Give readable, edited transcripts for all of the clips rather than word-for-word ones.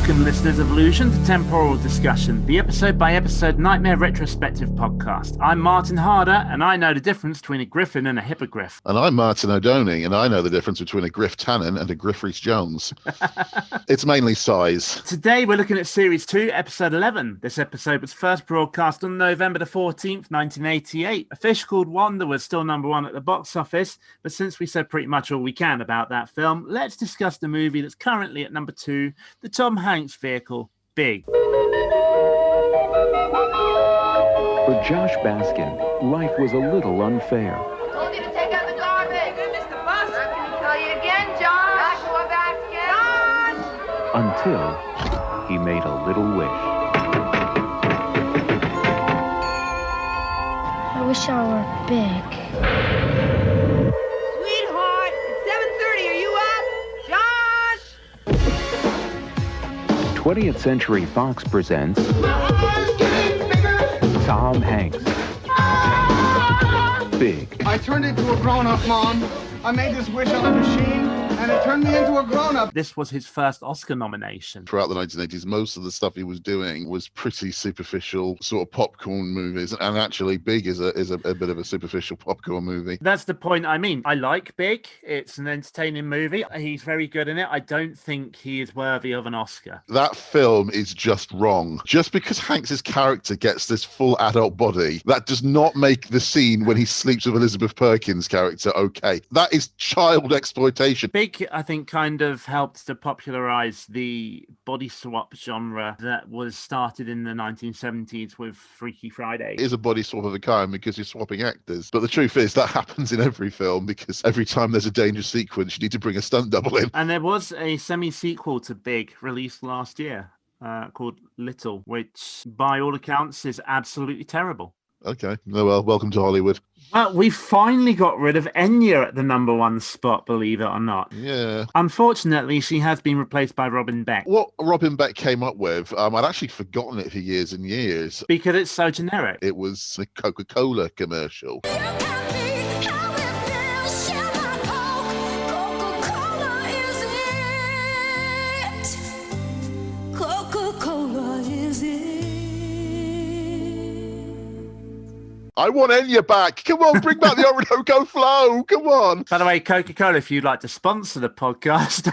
Welcome, listeners of Illusion, to Temporal Discussion, the episode-by-episode Nightmare Retrospective podcast. I'm Martin Harder, and I know the difference between a griffin and a hippogriff. And I'm Martin O'Doney, and I know the difference between a Griff Tannen and a Griff Rhys-Jones. It's mainly size. Today we're looking at Series 2, Episode 11. This episode was first broadcast on November the 14th, 1988. A Fish Called Wanda was still number one at the box office, but since we said pretty much all we can about that film, let's discuss the movie that's currently at number 2, the Tom Hanks vehicle, Big. For Josh Baskin, life was a little unfair. Told you to take out the garbage. Good, Mr. Bus. I'm not going to tell you again, Josh. Joshua Baskin. Josh! Until he made a little wish. I wish I were big. Sweetheart, it's 7:30. Are you up? Josh! 20th Century Fox presents Tom Hanks. Big. I turned into a grown-up, Mom. I made this wish on a machine, and it turned me into a grown-up. This was his first Oscar nomination. Throughout the 1980s, most of the stuff he was doing was pretty superficial, sort of popcorn movies. And actually, Big is a bit of a superficial popcorn movie. That's the point I mean. I like Big. It's an entertaining movie. He's very good in it. I don't think he is worthy of an Oscar. That film is just wrong. Just because Hanks's character gets this full adult body, that does not make the scene when he sleeps with Elizabeth Perkins' character okay. That is child exploitation. Big, I think, kind of helped to popularize the body swap genre that was started in the 1970s with Freaky Friday. It is a body swap of a kind because you're swapping actors. But the truth is that happens in every film because every time there's a dangerous sequence, you need to bring a stunt double in. And there was a semi-sequel to Big released last year called Little, which by all accounts is absolutely terrible. Okay. Oh, well, welcome to Hollywood. Well, we finally got rid of Enya at the number one spot, believe it or not. Yeah. Unfortunately, she has been replaced by Robin Beck. What Robin Beck came up with, I'd actually forgotten it for years and years. Because it's so generic. It was a Coca-Cola commercial. I want Enya back. Come on, bring back the Orinoco Flow. Come on. By the way, Coca-Cola, if you'd like to sponsor the podcast,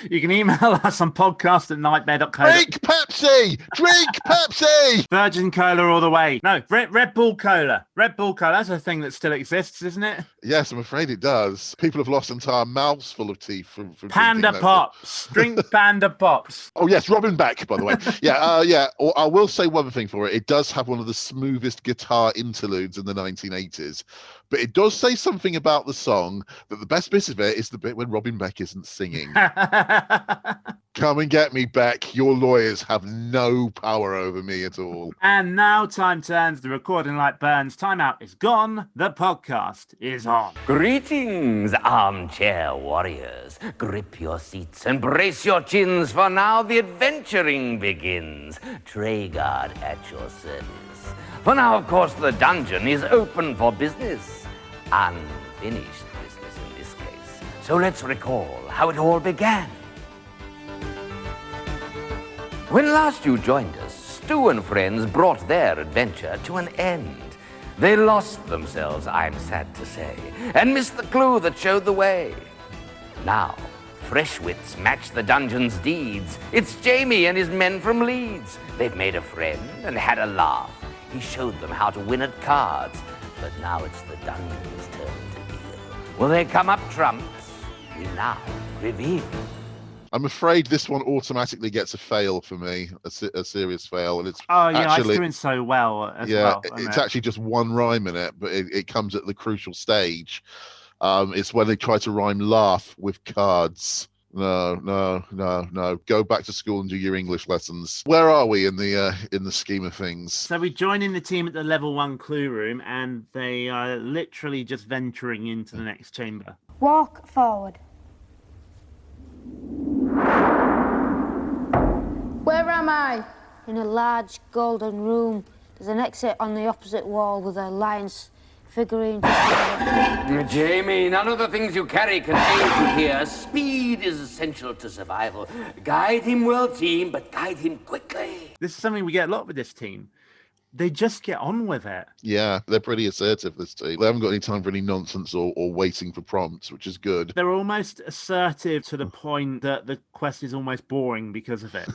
you can email us on podcast@nightmare.co. Drink Pepsi! Drink Pepsi! Virgin Cola all the way. No, Red Bull Cola. Red Bull Cola, that's a thing that still exists, isn't it? Yes, I'm afraid it does. People have lost entire mouths full of teeth from Panda Pops. Drink Panda Pops. Oh, yes, Robin Beck, by the way. Yeah. I will say one thing for it. It does have one of the smoothest guitar interludes in the 1980s. But it does say something about the song that the best bit of it is the bit when Robin Beck isn't singing. Come and get me, Beck. Your lawyers have no power over me at all. And now time turns. The recording light burns. Time out is gone. The podcast is on. Greetings, armchair warriors. Grip your seats and brace your chins, for now the adventuring begins. Tray guard at your service. For now, of course, the dungeon is open for business. Unfinished business in this case. So let's recall how it all began. When last you joined us, Stu and friends brought their adventure to an end. They lost themselves, I'm sad to say, and missed the clue that showed the way. Now, fresh wits match the dungeon's deeds. It's Jamie and his men from Leeds. They've made a friend and had a laugh. He showed them how to win at cards, but now it's the dungeon's turn to deal. Will they come up trumps? We now reveal. I'm afraid this one automatically gets a fail for me, a serious fail. And it's it's doing so well as well. It's actually just one rhyme in it, but it comes at the crucial stage. It's when they try to rhyme laugh with cards. No. Go back to school and do your English lessons. Where are we in the scheme of things? So we join in the team at the level 1 clue room, and they are literally just venturing into the next chamber. Walk forward. Where am I? In a large golden room. There's an exit on the opposite wall with a lion's figurine. Jamie, none of the things you carry can aid you here. Speed is essential to survival. Guide him well, team, but guide him quickly. This is something we get a lot with this team. They just get on with it. Yeah, they're pretty assertive, this team. They haven't got any time for any nonsense or waiting for prompts, which is good. They're almost assertive to the point that the quest is almost boring because of it.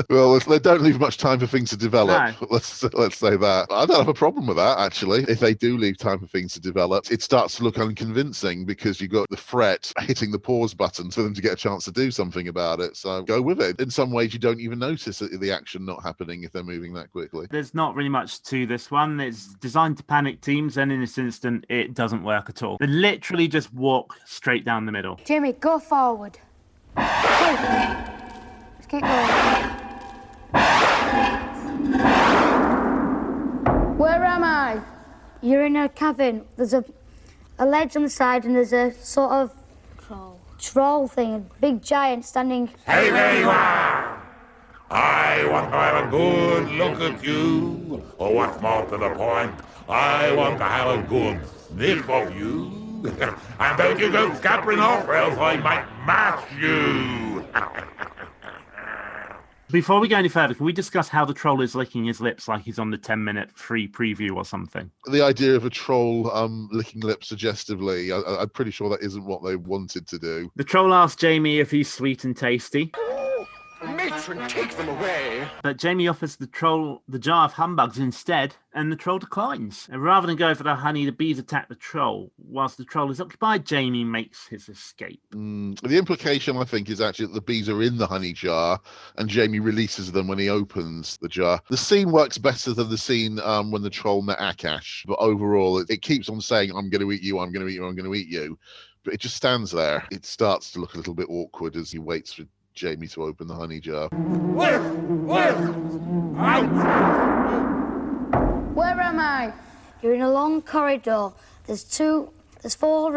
Well, they don't leave much time for things to develop. No. Let's say that. I don't have a problem with that, actually. If they do leave time for things to develop, it starts to look unconvincing because you've got the threat hitting the pause button for them to get a chance to do something about it. So go with it. In some ways, you don't even notice the action not happening if they're moving that quickly. There's not really much to this one. It's designed to panic teams, and in this instant, it doesn't work at all. They literally just walk straight down the middle. Jimmy, go forward. Let's keep going. Where am I? You're in a cavern. There's a ledge on the side, and there's a sort of troll thing, a big giant standing. Hey, there you are! I want to have a good look at you, or what's more to the point, I want to have a good sniff of you. And don't you go scampering off, or else I might mash you. Before we go any further, can we discuss how the troll is licking his lips like he's on the 10-minute free preview or something? The idea of a troll licking lips suggestively, I'm pretty sure that isn't what they wanted to do. The troll asks Jamie if he's sweet and tasty. Matron, take them away. But Jamie offers the troll the jar of humbugs instead, and the troll declines. And rather than go for the honey, the bees attack the troll. Whilst the troll is occupied, Jamie makes his escape. The implication, I think, is actually that the bees are in the honey jar, and Jamie releases them when he opens the jar. The scene works better than the scene when the troll met Akash, but overall, it keeps on saying, I'm going to eat you, I'm going to eat you, I'm going to eat you. But it just stands there. It starts to look a little bit awkward as he waits for Jamie to open the honey jar. Where am I? You're in a long corridor. There's four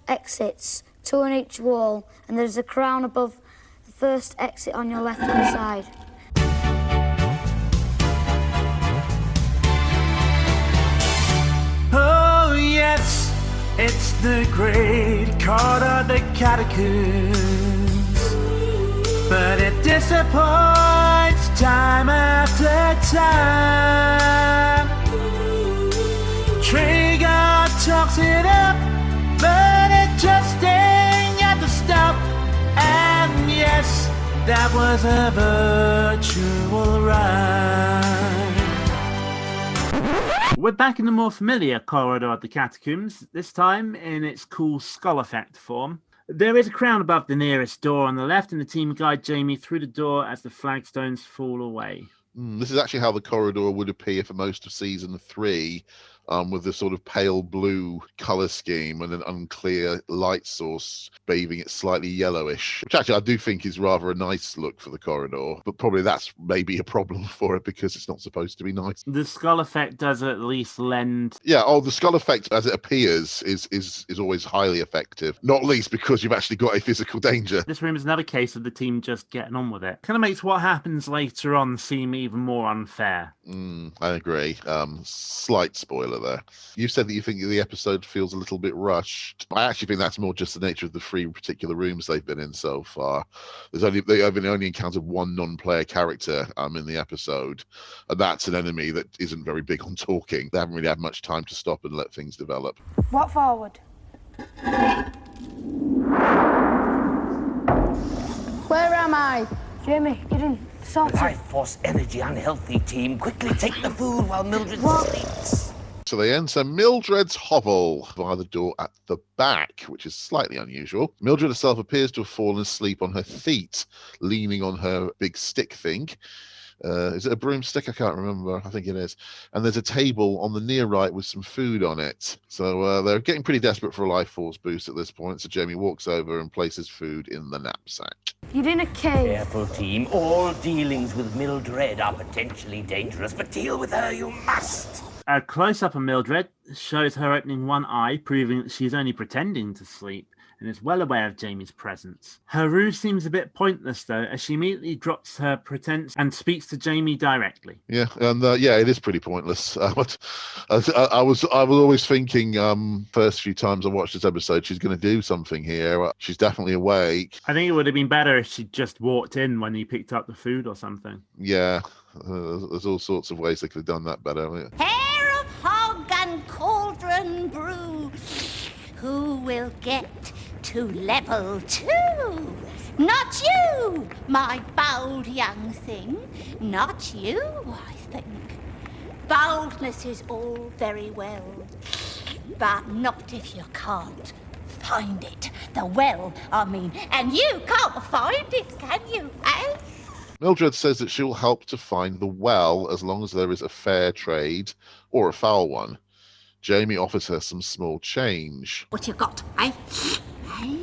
exits, 2 on each wall, and there's a crown above the first exit on your left-hand side. Oh, yes, it's the great corridor, the catacombs. But it disappoints time after time. Trigger talks it up, but it just ain't got the stuff. And yes, that was a virtual ride. We're back in the more familiar corridor of the catacombs, this time in its cool skull effect form. There is a crown above the nearest door on the left, and the team guide Jamie through the door as the flagstones fall away. This is actually how the corridor would appear for most of season 3, with the sort of pale blue colour scheme and an unclear light source bathing it slightly yellowish, which actually I do think is rather a nice look for the corridor, but probably that's maybe a problem for it because it's not supposed to be nice. The skull effect does at least lend... Yeah, the skull effect as it appears is always highly effective, not least because you've actually got a physical danger. This room is another case of the team just getting on with it. Kind of makes what happens later on seem even more unfair. I agree. Slight spoiler there. You said that you think the episode feels a little bit rushed. I actually think that's more just the nature of the 3 particular rooms they've been in so far. They've only encountered 1 non-player character in the episode, and that's an enemy that isn't very big on talking. They haven't really had much time to stop and let things develop. Walk forward. Where am I? Jamie, you're in sort of... Life force energy unhealthy, team. Quickly take the food while Mildred sleeps. So they enter Mildred's hovel via the door at the back, which is slightly unusual. Mildred herself appears to have fallen asleep on her feet, leaning on her big stick thing. Is it a broomstick? I can't remember. I think it is. And there's a table on the near right with some food on it. So they're getting pretty desperate for a life force boost at this point. So Jamie walks over and places food in the knapsack. You're in a cave. Careful, team. All dealings with Mildred are potentially dangerous, but deal with her you must. A close-up of Mildred shows her opening one eye, proving that she's only pretending to sleep and is well aware of Jamie's presence. Her ruse seems a bit pointless, though, as she immediately drops her pretense and speaks to Jamie directly. Yeah, and it is pretty pointless. But I was always thinking, first few times I watched this episode, she's going to do something here. She's definitely awake. I think it would have been better if she just walked in when he picked up the food or something. Yeah, there's all sorts of ways they could have done that better. Hair of hog and cauldron brew. Who will get to level 2? Not you, my bold young thing. Not you, I think. Boldness is all very well, but not if you can't find it. The well, I mean. And you can't find it, can you, eh? Mildred says that she'll help to find the well as long as there is a fair trade or a foul one. Jamie offers her some small change. What you got, eh? Eh?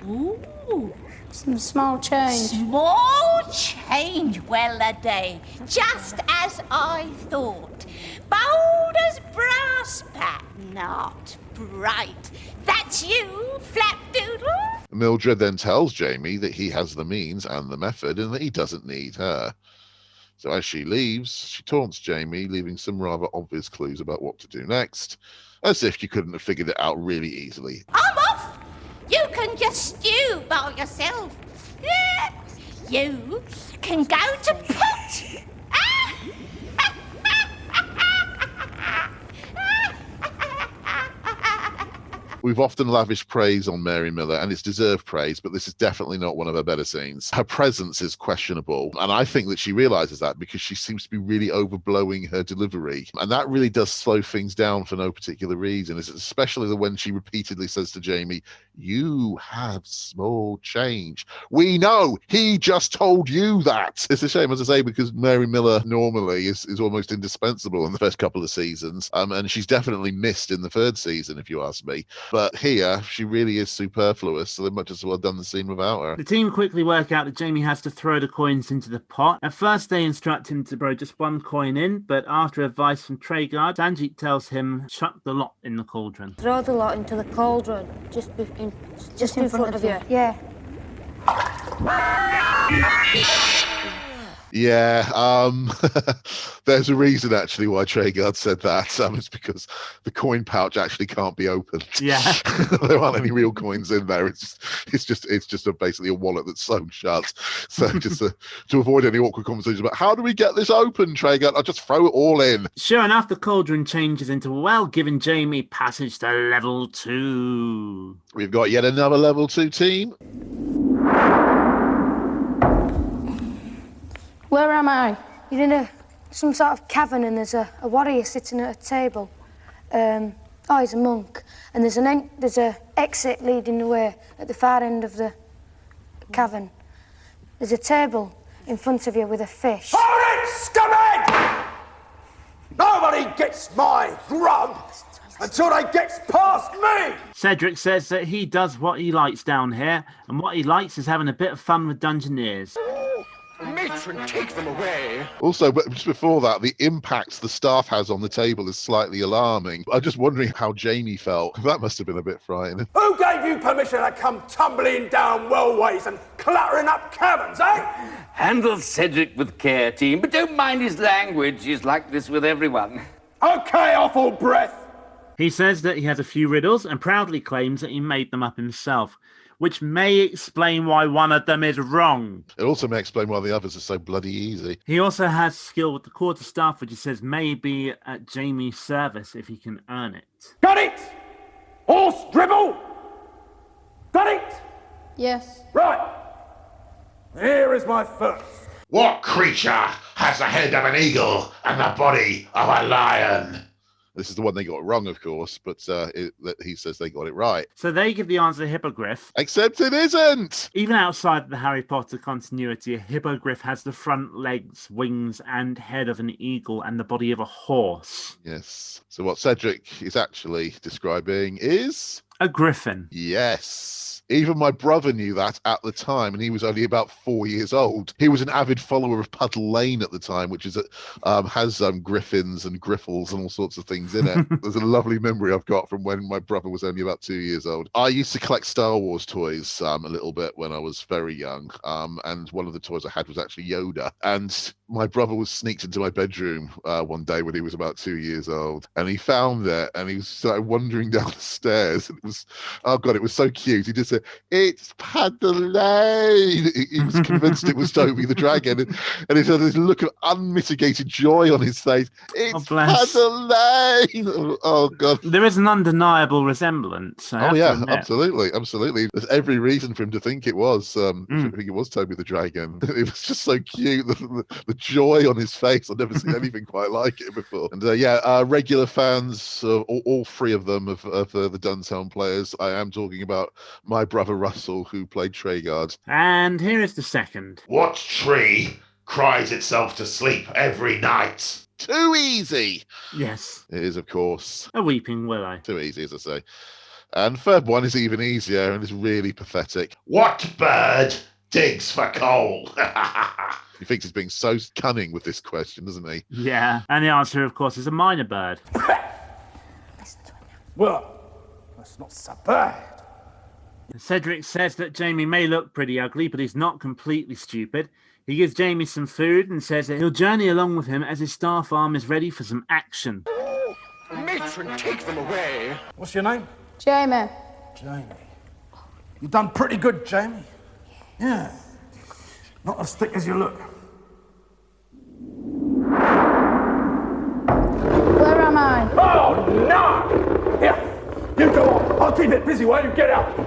Ooh. Some small change. Small change, well a day. Just as I thought. Bold as brass, but not bright. That's you, Flapdoodle? Mildred then tells Jamie that he has the means and the method and that he doesn't need her. So as she leaves, she taunts Jamie, leaving some rather obvious clues about what to do next, as if you couldn't have figured it out really easily. I'm off! You can just stew by yourself. You can go to pot. We've often lavished praise on Mary Miller, and it's deserved praise, but this is definitely not one of her better scenes. Her presence is questionable, and I think that she realizes that because she seems to be really overblowing her delivery. And that really does slow things down for no particular reason, especially when she repeatedly says to Jamie, "You have small change." We know he just told you that. It's a shame, as I say, because Mary Miller normally is almost indispensable in the first couple of seasons, and she's definitely missed in the third season, if you ask me. But here, she really is superfluous, so they might as well have done the scene without her. The team quickly work out that Jamie has to throw the coins into the pot. At first, they instruct him to throw just one coin in, but after advice from Traegard, Saranjit tells him, chuck the lot in the cauldron. Throw the lot into the cauldron, just in front of you. Yeah. Yeah, there's a reason actually why Traegard said that. It's because the coin pouch actually can't be opened. Yeah, there aren't any real coins in there. It's just basically a wallet that's sewn shut. So just to avoid any awkward conversations about how do we get this open, Traegard, I'll just throw it all in. Sure enough, the cauldron changes into a well, giving Jamie passage to level 2. We've got yet another level 2 team. Where am I? You're in some sort of cavern, and there's a warrior sitting at a table. He's a monk, and there's a exit leading the way at the far end of the cavern. There's a table in front of you with a fish. Hold it, scumhead! Nobody gets my grub until they gets past me! Cedric says that he does what he likes down here, and what he likes is having a bit of fun with Dungeoneers. Matron, take them away. Also, but just before that, the impact the staff has on the table is slightly alarming. I'm just wondering how Jamie felt. That must have been a bit frightening. Who gave you permission to come tumbling down wellways and clattering up caverns, eh? Handle Cedric with care, team, but don't mind his language. He's like this with everyone. Okay, awful breath. He says that he has a few riddles and proudly claims that he made them up himself, which may explain why one of them is wrong. It also may explain why the others are so bloody easy. He also has skill with the quarterstaff, which he says may be at Jamie's service if he can earn it. Got it? Horse dribble? Got it? Yes. Right. Here is my first. What creature has the head of an eagle and the body of a lion? This is the one they got wrong, of course, but he says they got it right. So they give the answer hippogriff. Except it isn't! Even outside the Harry Potter continuity, a hippogriff has the front legs, wings, and head of an eagle and the body of a horse. Yes. So what Cedric is actually describing is... a griffin. Yes. Even my brother knew that at the time, and he was only about 4 years old. He was an avid follower of Puddle Lane at the time, which is has griffins and griffles and all sorts of things in it. There's a lovely memory I've got from when my brother was only about 2 years old. I used to collect Star Wars toys a little bit when I was very young, and one of the toys I had was actually Yoda. And my brother was sneaked into my bedroom one day when he was about 2 years old, and he found it, and he started wandering down the stairs. And it was, oh God, it was so cute. He just said, "It's Puddle Lane." He was convinced it was Toby the Dragon, and he had this look of unmitigated joy on his face. "It's Puddle Lane." Oh God, there is an undeniable resemblance. Oh yeah, absolutely. There's every reason for him to think it was. I think it was Toby the Dragon. It was just so cute. The joy on his face. I've never seen anything quite like it before. And regular fans, all three of them of the Duntown players. I am talking about my brother Russell, who played Treguard. And here is the second. What tree cries itself to sleep every night? Too easy. Yes. It is, of course. A weeping willow. Too easy, as I say. And third one is even easier and is really pathetic. What bird digs for coal? He thinks he's being so cunning with this question, doesn't he? Yeah. And the answer, of course, is a minor bird. Listen to it now. Well, that's not so bad. Cedric says that Jamie may look pretty ugly, but he's not completely stupid. He gives Jamie some food and says that he'll journey along with him as his staff arm is ready for some action. Oh, matron, take them away. What's your name? Jamie. Jamie. You've done pretty good, Jamie. Yeah. Not as thick as you look. Where am I? Oh, no! Here, you go on. I'll keep it busy while you get out.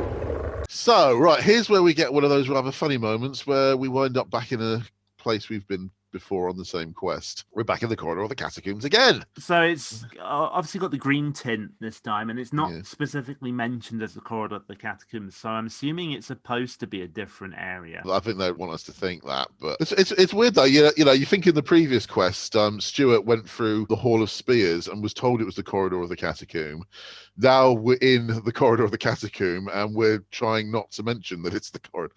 So, right, here's where we get one of those rather funny moments where we wind up back in a place we've been before on the same quest. We're back in the corridor of the catacombs again. So it's obviously got the green tint this time, and it's not specifically mentioned as the corridor of the catacombs, so I'm assuming it's supposed to be a different area. I think they want us to think that, but it's weird though. You know, you think in the previous quest, Stuart went through the Hall of Spears and was told it was the corridor of the catacomb. Now we're in the corridor of the catacomb, and we're trying not to mention that it's the corridor.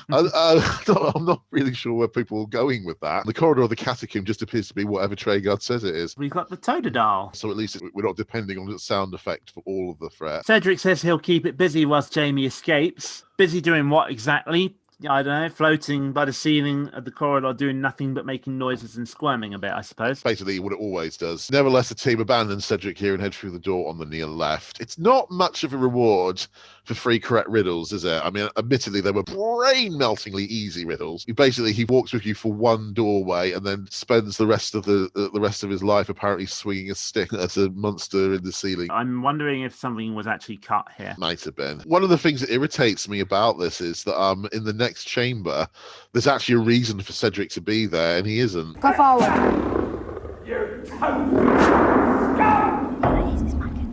I'm not really sure where people are going with that. The corridor of the catacomb just appears to be whatever Treguard says it is. We've got the Totodile. So at least we're not depending on the sound effect for all of the threat. Cedric says he'll keep it busy whilst Jamie escapes. Busy doing what exactly? I don't know, floating by the ceiling of the corridor, doing nothing but making noises and squirming a bit, I suppose. Basically what it always does. Nevertheless, the team abandons Cedric here and head through the door on the near left. It's not much of a reward for 3 correct riddles, is it? I mean, admittedly, they were brain-meltingly easy riddles. He walks with you for one doorway and then spends the rest of his life apparently swinging a stick at a monster in the ceiling. I'm wondering if something was actually cut here. Might have been. One of the things that irritates me about this is that in the next chamber, there's actually a reason for Cedric to be there, and he isn't. Go forward.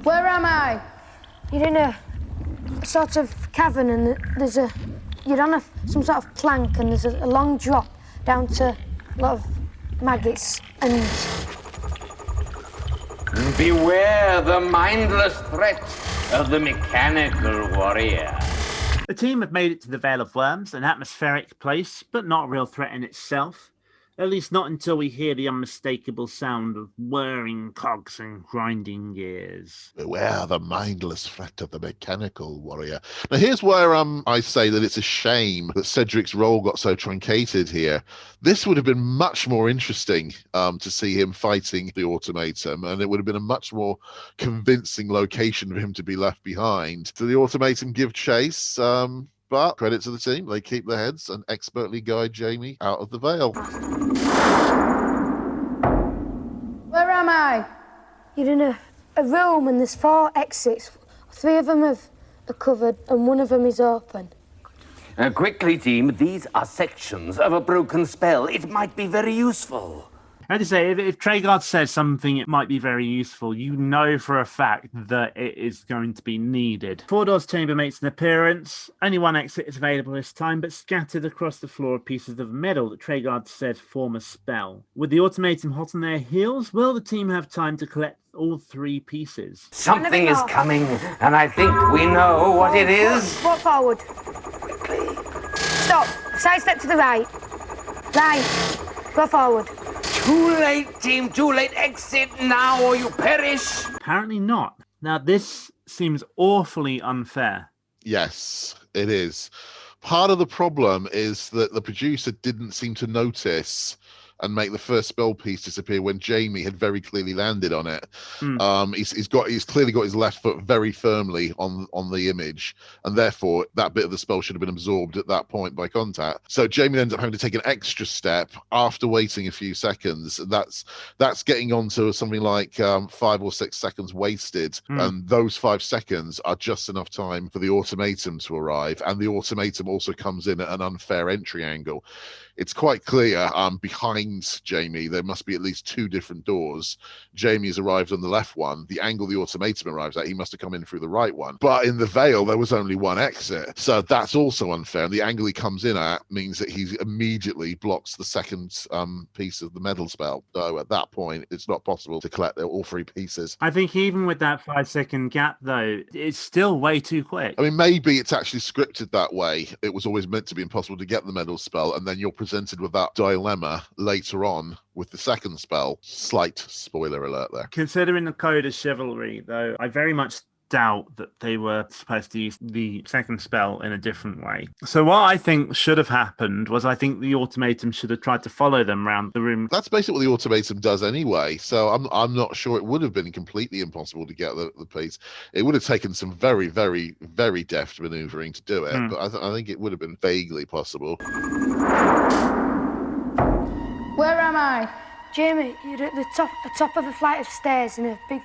Where am I? You're in a sort of cavern, and you're on some sort of plank, and there's a long drop down to a lot of maggots and... Beware the mindless threat of the mechanical warrior. The team have made it to the Vale of Worms, an atmospheric place, but not a real threat in itself. At least not until we hear the unmistakable sound of whirring cogs and grinding gears. Beware the mindless threat of the mechanical warrior. Now here's where I say that it's a shame that Cedric's role got so truncated here. This would have been much more interesting to see him fighting the automaton, and it would have been a much more convincing location for him to be left behind. Do the automaton give chase? But credit to the team, they keep their heads and expertly guide Jamie out of the Vale. Where am I? You're in a room and there's 4 exits. 3 of them are covered and 1 of them is open. Quickly, team, these are sections of a broken spell. It might be very useful. I just say, if Treguard says something, it might be very useful. You know for a fact that it is going to be needed. Fordor's chamber makes an appearance. Only one exit is available this time, but scattered across the floor are pieces of metal that Treguard says form a spell. With the automaton hot on their heels, will the team have time to collect all 3 pieces? Something is coming, and I think we know what it is. Walk forward. Quickly. Stop. Side step to the right. Right. Go forward. Too late, team, too late. Exit now or you perish. Apparently not. Now, this seems awfully unfair. Yes, it is. Part of the problem is that the producer didn't seem to notice and make the first spell piece disappear when Jamie had very clearly landed on it. He's clearly got his left foot very firmly on the image, and therefore that bit of the spell should have been absorbed at that point by contact. So Jamie ends up having to take an extra step after waiting a few seconds. That's getting on to something like 5 or 6 seconds wasted, and those 5 seconds are just enough time for the automaton to arrive, and the automaton also comes in at an unfair entry angle. It's quite clear behind Jamie there must be at least 2 different doors. Jamie's arrived on the left one. The angle the automaton arrives at, he must have come in through the right one. But in the Vale, there was only one exit. So that's also unfair. And the angle he comes in at means that he immediately blocks the second piece of the medal spell. So at that point, it's not possible to collect all 3 pieces. I think even with that 5-second gap, though, it's still way too quick. I mean, maybe it's actually scripted that way. It was always meant to be impossible to get the medal spell, and then you're presented with that dilemma later on with the second spell. Slight spoiler alert there. Considering the code of chivalry, though, I very much doubt that they were supposed to use the second spell in a different way. So what I think should have happened was I think the automaton should have tried to follow them around the room. That's basically what the automaton does anyway. So I'm not sure it would have been completely impossible to get the piece. It would have taken some very, very, very deft maneuvering to do it, but I think it would have been vaguely possible. Where am I? Jamie, you're at the top of a flight of stairs in a big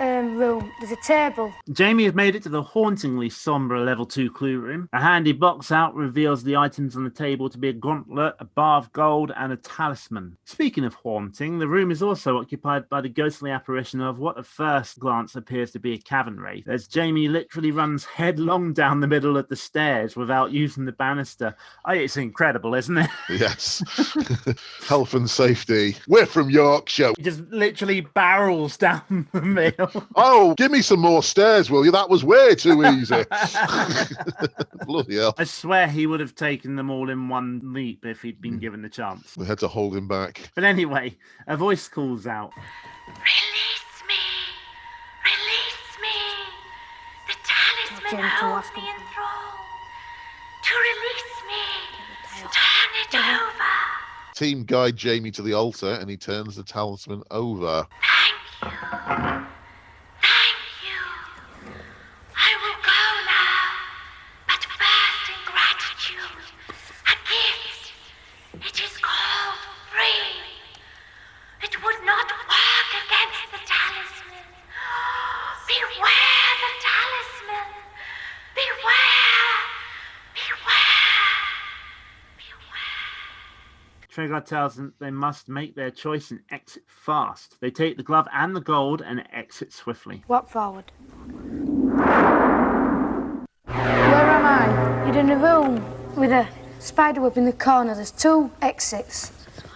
room. There's a table. Jamie has made it to the hauntingly sombre level 2 clue room. A handy box out reveals the items on the table to be a gauntlet, a bar of gold, and a talisman. Speaking of haunting, the room is also occupied by the ghostly apparition of what at first glance appears to be a cavern wraith, as Jamie literally runs headlong down the middle of the stairs without using the banister. It's incredible, isn't it? Yes. Health and safety. We're from Yorkshire. He just literally barrels down the middle. Oh, give me some more stairs, will you? That was way too easy. Bloody hell. I swear he would have taken them all in one leap if he'd been given the chance. We had to hold him back. But anyway, a voice calls out. Release me! Release me! The talisman holds me in thrall. To release me, turn it over. Team guide Jamie to the altar and he turns the talisman over. Thank you. Thank you. I will go now, but first in gratitude, a gift. It is called free. It would not work against the talisman. Beware the talisman. Beware. Beware. Treguard tells them they must make their choice and exit fast. They take the glove and the gold and exit swiftly. Walk forward. Where am I? You're in a room with a spider web in the corner. There's 2 exits.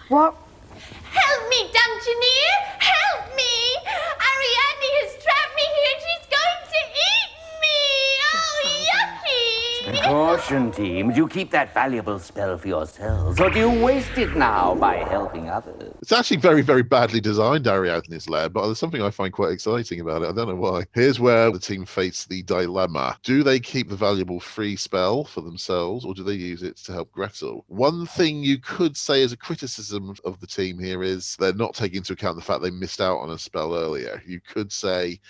What? Help me, Dungeoneer! Help me! Ariadne has trapped me here. She's going to eat me! Oh, yucky! Caution, team. Do you keep that valuable spell for yourselves, or do you waste it now by helping others? It's actually very, very badly designed, Ariadne's lair, but there's something I find quite exciting about it. I don't know why. Here's where the team face the dilemma. Do they keep the valuable free spell for themselves, or do they use it to help Gretel? One thing you could say as a criticism of the team here is they're not taking into account the fact they missed out on a spell earlier. You could say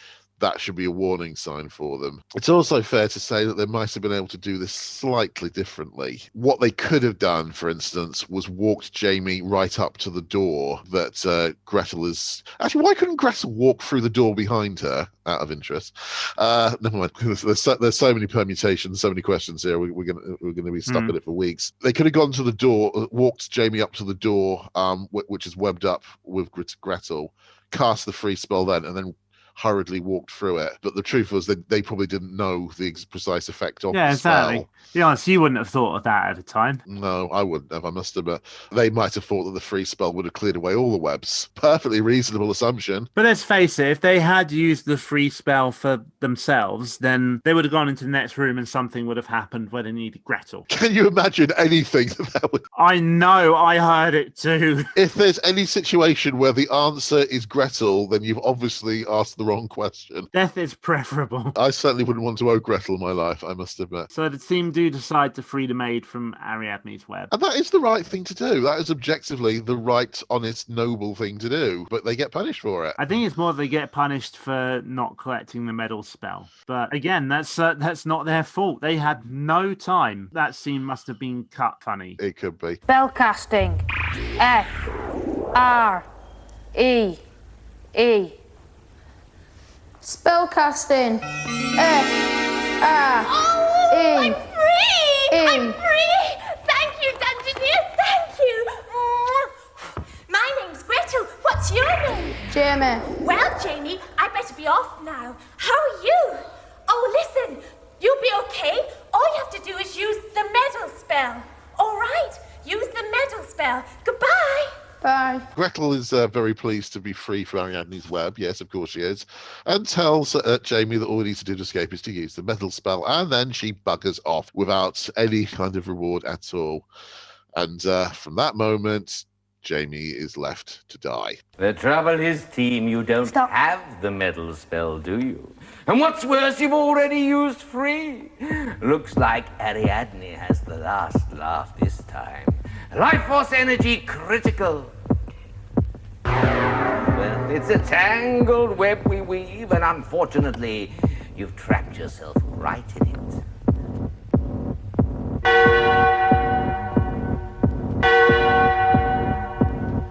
that should be a warning sign for them. It's also fair to say that they might have been able to do this slightly differently. What they could have done, for instance, was walked Jamie right up to the door that Gretel is... Actually, why couldn't Gretel walk through the door behind her, out of interest? Never mind. There's so many permutations, so many questions here. We're going to be stuck in it for weeks. They could have gone to the door, walked Jamie up to the door, which is webbed up with Gretel, cast the free spell then, and then hurriedly walked through it. But the truth was that they probably didn't know the precise effect of the spell. Be honest, you wouldn't have thought of that at the time. No, I wouldn't have, I must admit. They might have thought that the free spell would have cleared away all the webs. Perfectly reasonable assumption. But let's face it, if they had used the free spell for themselves, then they would have gone into the next room and something would have happened where they needed Gretel. Can you imagine anything that would... I know, I heard it too. If there's any situation where the answer is Gretel, then you've obviously asked the wrong question. Death is preferable. I certainly wouldn't want to owe Gretel my life, I must admit. So the team do decide to free the maid from Ariadne's web. And that is the right thing to do. That is objectively the right, honest, noble thing to do. But they get punished for it. I think it's more they get punished for not collecting the medal spell. But again, that's not their fault. They had no time. That scene must have been cut funny. It could be. Spellcasting. F-R-E-E. Spellcasting. F-R-E-E. I'm free! I'm free! Thank you, Dungeoneer, thank you! My name's Gretel. What's your name? Jamie. Well, Jamie, I better be off now. How are you? Oh, listen, you'll be okay. All you have to do is use the medal spell. All right, use the medal spell. Goodbye. Bye. Gretel is very pleased to be free from Ariadne's web. Yes, of course she is. And tells Jamie that all he needs to do to escape is to use the medal spell. And then she buggers off without any kind of reward at all. And from that moment, Jamie is left to die. The trouble is, team, you don't have the medal spell, do you? And what's worse, you've already used free. Looks like Ariadne has the last laugh this time. Life force energy critical. Well, it's a tangled web we weave, and unfortunately, you've trapped yourself right in it.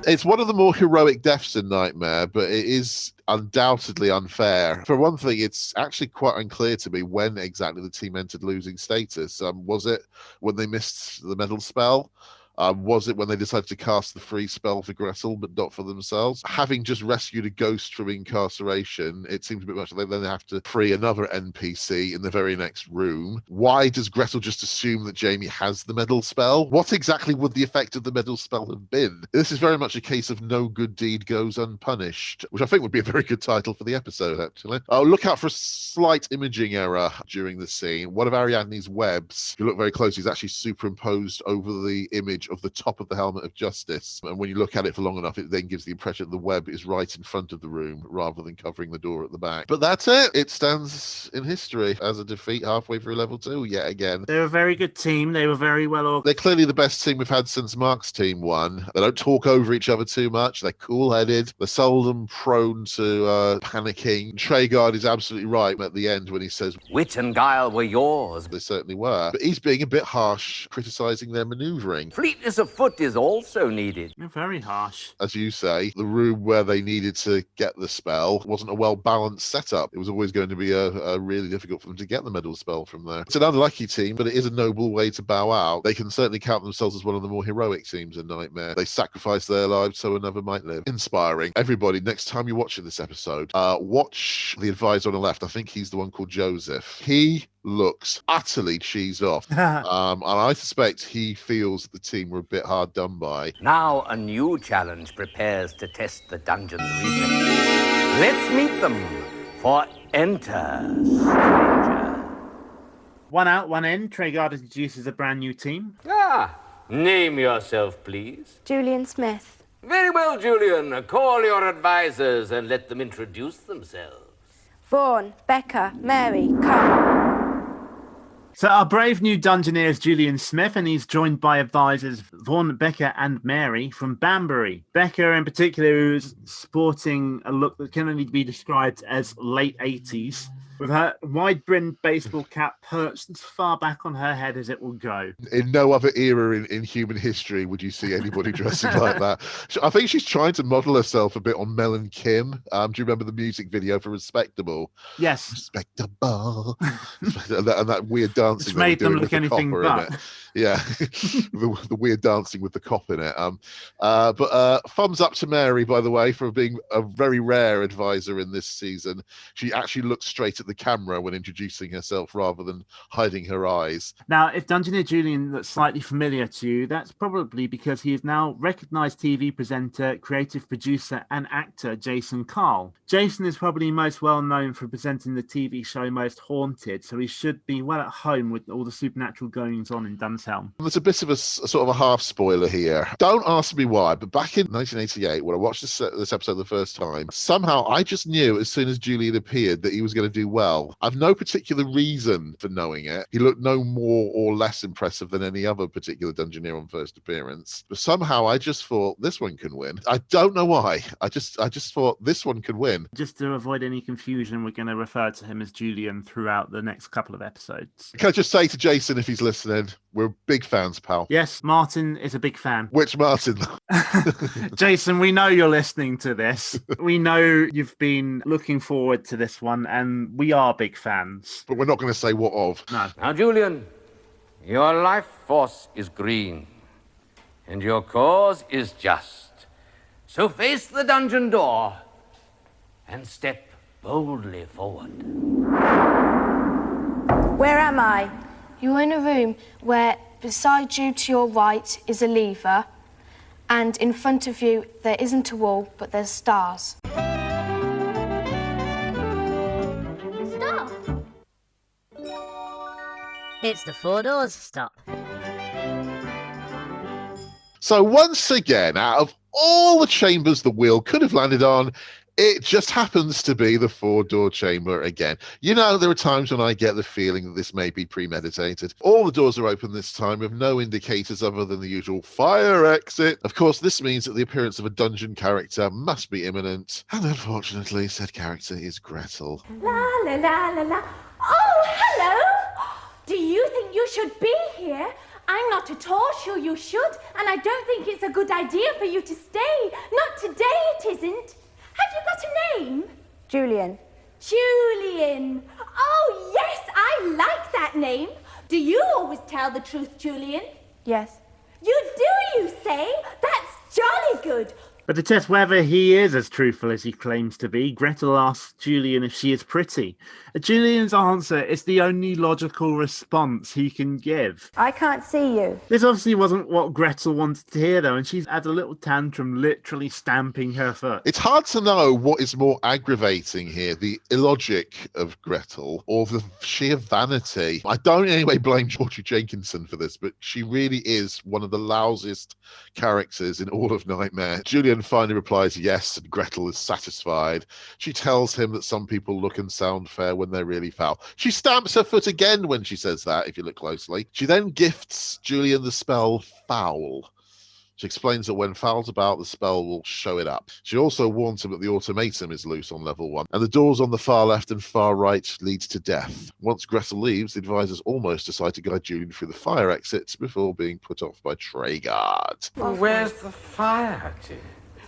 It's one of the more heroic deaths in Nightmare, but it is undoubtedly unfair. For one thing, it's actually quite unclear to me when exactly the team entered losing status. Was it when they missed the medal spell? Was it when they decided to cast the free spell for Gretel, but not for themselves? Having just rescued a ghost from incarceration, it seems a bit much like they then have to free another NPC in the very next room. Why does Gretel just assume that Jamie has the medal spell? What exactly would the effect of the medal spell have been? This is very much a case of no good deed goes unpunished, which I think would be a very good title for the episode, actually. Oh, look out for a slight imaging error during the scene. One of Ariadne's webs, if you look very closely, is actually superimposed over the image of the top of the helmet of Justice, and when you look at it for long enough, it then gives the impression that the web is right in front of the room rather than covering the door at the back. But that's it. It stands in history as a defeat halfway through level 2 yet again. They're a very good team. They were very well organized. They're clearly the best team we've had since Mark's team won. They don't talk over each other too much. They're cool-headed. They're seldom prone to panicking. Treguard is absolutely right at the end when he says, "Wit and guile were yours." They certainly were. But he's being a bit harsh, criticising their manoeuvring. Fleetness of foot is also needed. They're very harsh. As you say, the room where they needed to get the spell wasn't a well-balanced setup. It was always going to be a really difficult for them to get the medal spell from there. It's an unlucky team, but it is a noble way to bow out. They can certainly count themselves as one of the more heroic teams in Nightmare. They sacrificed their lives so another might live. Inspiring. Everybody, next time you're watching this episode, watch the advisor on the left. I think he's the one called Joseph. He looks utterly cheesed off. And I suspect he feels that the team were a bit hard done by. Now a new challenge prepares to test the dungeon's reflexes. Let's meet them for Enter Stranger. One out, one in. Treguard introduces a brand new team. Name yourself, please. Julian Smith. Very well, Julian. Call your advisors and let them introduce themselves. Vaughan, Becca, Mary, come. So our brave new Dungeoneer is Julian Smith, and he's joined by advisors Vaughan, Becca, and Mary from Banbury. Becca, in particular, who's sporting a look that can only be described as late 80s, with her wide-brimmed baseball cap perched as far back on her head as it will go. In no other era in human history would you see anybody dressing like that. I think she's trying to model herself a bit on Mel and Kim. Do you remember the music video for Respectable? Yes. Respectable. and that weird dancing. Which made them look anything but. Yeah, the weird dancing with the cop in it. But thumbs up to Mary, by the way, for being a very rare advisor in this season. She actually looks straight at the camera when introducing herself rather than hiding her eyes. Now, if Dungeoneer Julian looks slightly familiar to you, that's probably because he is now recognised TV presenter, creative producer and actor Jason Carl. Jason is probably most well known for presenting the TV show Most Haunted, so he should be well at home with all the supernatural goings on in Dunshelm. There's a bit of a sort of a half spoiler here. Don't ask me why, but back in 1988, when I watched this episode the first time, somehow I just knew as soon as Julian appeared that he was going to do well. I've no particular reason for knowing it. He looked no more or less impressive than any other particular Dungeoneer on first appearance. But somehow I just thought this one can win. I don't know why. I just thought this one could win. Just to avoid any confusion, we're going to refer to him as Julian throughout the next couple of episodes. Can I just say to Jason, if he's listening, we're big fans, pal. Yes, Martin is a big fan. Which Martin? Jason, we know you're listening to this. We know you've been looking forward to this one, and we are big fans. But we're not going to say what of. No. Now, Julian, your life force is green, and your cause is just. So face the dungeon door and step boldly forward. Where am I? You're in a room where beside you to your right is a lever, and in front of you there isn't a wall, but there's stars. Stop! It's the four doors stop. So once again, out of all the chambers the wheel could have landed on, it just happens to be the four-door chamber again. You know, there are times when I get the feeling that this may be premeditated. All the doors are open this time with no indicators other than the usual fire exit. Of course, this means that the appearance of a dungeon character must be imminent. And unfortunately, said character is Gretel. La la la la la. Oh, hello! Do you think you should be here? I'm not at all sure you should, and I don't think it's a good idea for you to stay. Not today, it isn't. Have you got a name? Julian. Julian. Oh, yes, I like that name. Do you always tell the truth, Julian? Yes. You do, you say? That's jolly good. But to test whether he is as truthful as he claims to be, Gretel asks Julian if she is pretty. Julian's answer is the only logical response he can give. I can't see you. This obviously wasn't what Gretel wanted to hear, though, and she's had a little tantrum, literally stamping her foot. It's hard to know what is more aggravating here, the illogic of Gretel or the sheer vanity. I don't in any way blame Georgie Jenkinson for this, but she really is one of the lousiest characters in all of Nightmare. Julian finally replies yes, and Gretel is satisfied. She tells him that some people look and sound fair when they're really foul. She stamps her foot again when she says that, if you look closely. She then gifts Julian the spell Foul. She explains that when Foul's about, the spell will show it up. She also warns him that the automaton is loose on level 1, and the doors on the far left and far right leads to death. Once Gretel leaves, the advisors almost decide to guide Julian through the fire exits before being put off by Traegard. Where's the fire exit?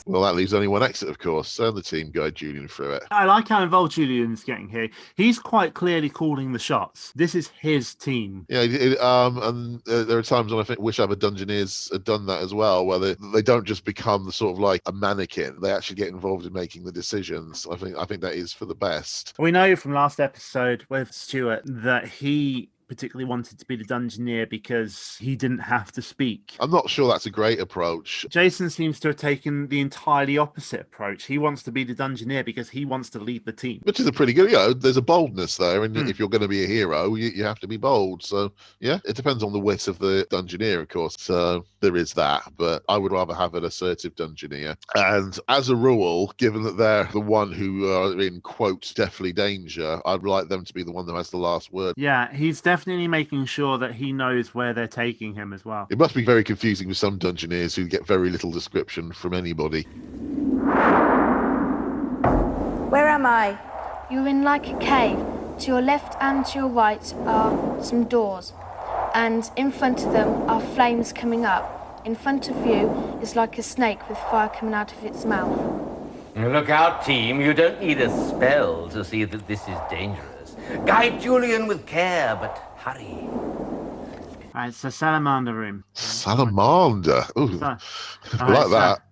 Well, that leaves only one exit, of course, and the team guide Julian through it. I like how involved Julian's getting here. He's quite clearly calling the shots. This is his team. Yeah, and there are times when I wish other Dungeoneers had done that as well, where they don't just become the sort of like a mannequin. They actually get involved in making the decisions. I think that is for the best. We know from last episode with Stuart that he particularly wanted to be the Dungeoneer because he didn't have to speak. I'm not sure that's a great approach. Jason seems to have taken the entirely opposite approach. He wants to be the Dungeoneer because he wants to lead the team. Which is a pretty good, there's a boldness there, and if you're going to be a hero, you have to be bold. So, yeah, it depends on the wit of the Dungeoneer, of course. So there is that, but I would rather have an assertive Dungeoneer. And as a rule, given that they're the one who are in, quote, deathly danger, I'd like them to be the one that has the last word. Yeah, he's definitely definitely making sure that he knows where they're taking him as well. It must be very confusing for some Dungeoneers who get very little description from anybody. Where am I? You're in like a cave. To your left and to your right are some doors, and in front of them are flames coming up. In front of you is like a snake with fire coming out of its mouth. Look out, team. You don't need a spell to see that this is dangerous. Guide Julian with care, but hurry. It's a salamander room. Salamander. Ooh, So- I like that.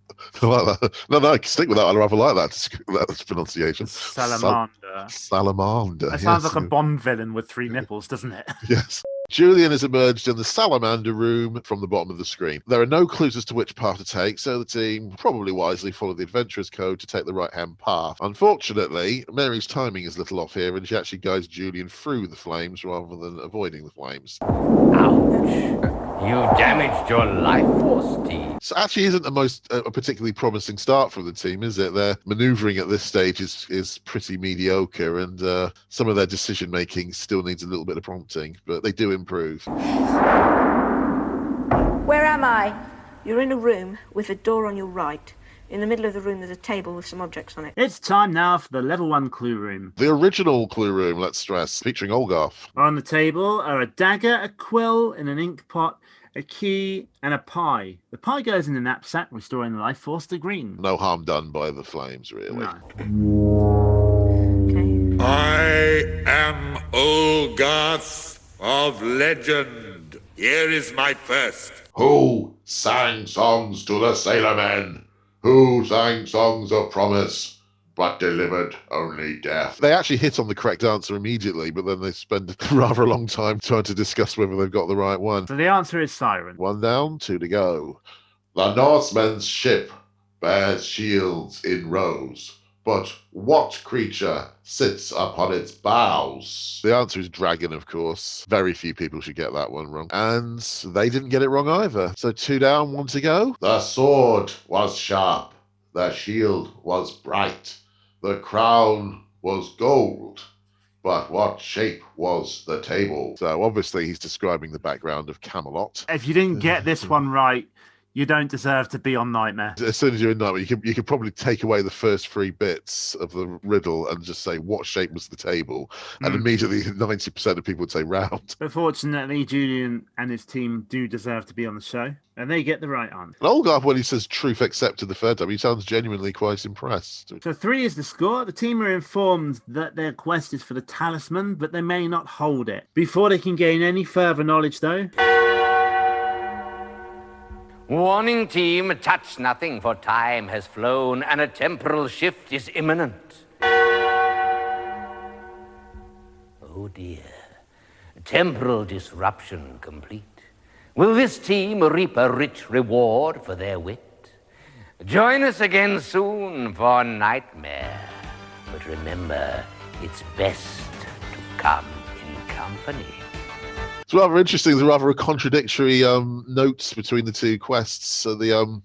I like that. No, stick with that. I rather like that pronunciation. Salamander. Salamander. That sounds yes. like a Bond villain with 3 nipples, doesn't it? Yes. Julian has emerged in the salamander room from the bottom of the screen. There are no clues as to which path to take, so the team probably wisely followed the adventurer's code to take the right-hand path. Unfortunately, Mary's timing is a little off here, and she actually guides Julian through the flames rather than avoiding the flames. Ouch. You've damaged your life force, team. So actually isn't a particularly promising start from the team, is it? Their manoeuvring at this stage is pretty mediocre, and some of their decision-making still needs a little bit of prompting, but they do improve. Where am I? You're in a room with a door on your right. In the middle of the room, there's a table with some objects on it. It's time now for the level 1 clue room. The original clue room, let's stress, featuring Olgarth. On the table are a dagger, a quill, and an ink pot, a key, and a pie. The pie goes in the knapsack, restoring the life force to green. No harm done by the flames, really. No. I am Olgarth of legend. Here is my first. Who sang songs to the sailormen? Who sang songs of promise, but delivered only death? They actually hit on the correct answer immediately, but then they spend rather a long time trying to discuss whether they've got the right one. So the answer is Siren. 1 down, 2 to go. The Norseman's ship bears shields in rows, but what creature sits upon its bows? The answer is dragon, of course. Very few people should get that one wrong. And they didn't get it wrong either. So 2 down, 1 to go. The sword was sharp. The shield was bright. The crown was gold. But what shape was the table? So obviously he's describing the background of Camelot. If you didn't get this one right, you don't deserve to be on Nightmare. As soon as you're in Nightmare, you could probably take away the first 3 bits of the riddle and just say, what shape was the table? And immediately 90% of people would say round. But fortunately, Julian and his team do deserve to be on the show, and they get the right answer. And Olgarth, when he says truth accepted the third time, he sounds genuinely quite impressed. So 3 is the score. The team are informed that their quest is for the talisman, but they may not hold it. Before they can gain any further knowledge, though... Warning, team, touch nothing, for time has flown and a temporal shift is imminent. Oh dear. Temporal disruption complete. Will this team reap a rich reward for their wit? Join us again soon for Nightmare. But remember, it's best to come in company. It's rather interesting. There's rather a contradictory notes between the 2 quests. So the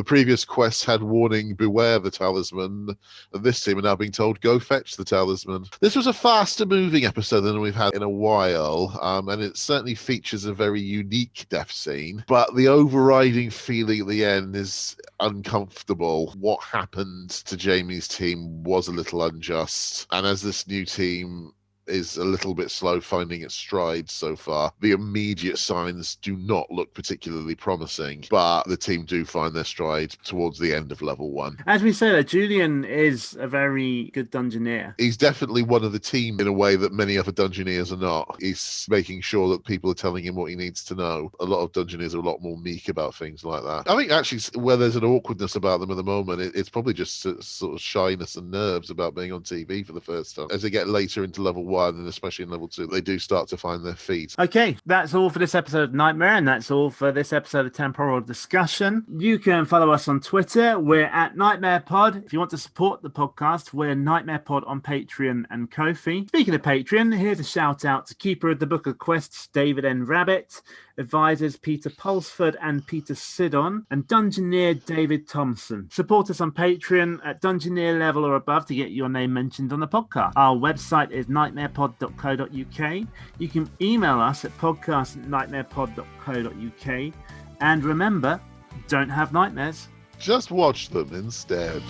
previous quest had warning, beware the talisman, and this team are now being told, go fetch the talisman. This was a faster moving episode than we've had in a while, and it certainly features a very unique death scene, but the overriding feeling at the end is uncomfortable. What happened to Jamie's team was a little unjust, and as this new team is a little bit slow finding its stride so far, the immediate signs do not look particularly promising, but the team do find their stride towards the end of level 1. As we said, Julian is a very good Dungeoneer. He's definitely one of the team in a way that many other Dungeoneers are not. He's making sure that people are telling him what he needs to know. A lot of Dungeoneers are a lot more meek about things like that. I think actually where there's an awkwardness about them at the moment, it's probably just sort of shyness and nerves about being on TV for the first time. As they get later into level 1, and especially in level 2, they do start to find their feet. Okay, that's all for this episode of Nightmare, and that's all for this episode of Temporal Discussion. You can follow us on Twitter. We're at Nightmare Pod. If you want to support the podcast, we're Nightmare Pod on Patreon and Ko-fi. Speaking of Patreon, here's a shout out to Keeper of the Book of Quests, David N. Rabbit, advisors Peter Pulsford and Peter Sidon, and Dungeoneer David Thompson. Support us on Patreon at Dungeoneer level or above to get your name mentioned on the podcast. Our website is nightmare nightmarepod.co.uk. You can email us at podcast@nightmarepod.co.uk. And remember, don't have nightmares. Just watch them instead.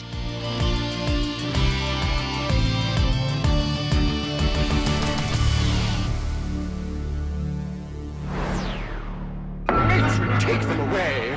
Take them away.